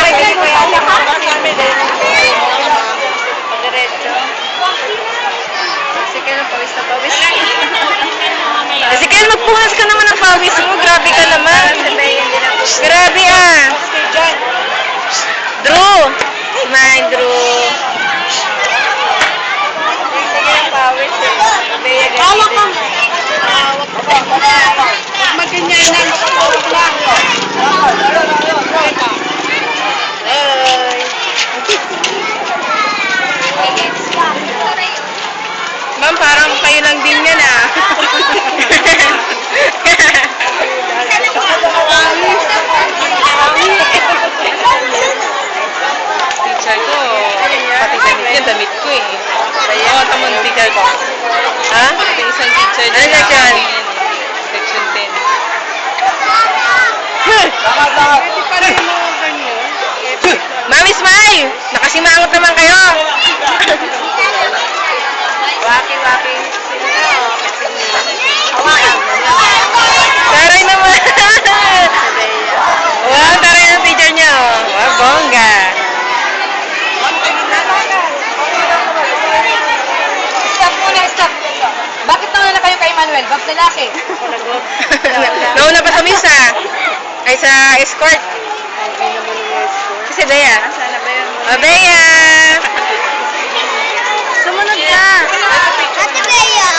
Hindi ko yan. Diretso. Sige na, pawis na pawis. Sige, magpunas ka naman ng pawis mo. Grabe ka naman. Grabe ah. Drew. Smile, Drew. Sige na, pawis eh. Hawak ka. Hawak ka. Huwag maganyan na. Makatawag lang. Ma'am, parang kayo lang din yan ah. Teacher ko, pati damit niya, damit ko eh. Oo, tamang teacher ko. Ha? Pati isang teacher Ano din section? Section 10. Pwede pa rin mga ganyan. Mami, smile! Nakasimangot naman kayo. Waki-waki. Taray naman. Wow, taray ng teacher niya. Oh. Wow, bongga. Stop muna, stop. Bakit nauna na kayo kay Manuel? Bab lalaki. Nauna pa sa misa. Ay sa escort. Kasi Bea. Sana ba yun? O, Bea! Sumunod ka. Ate Bea.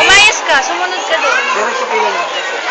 Umayos ka. Sumunod ka doon.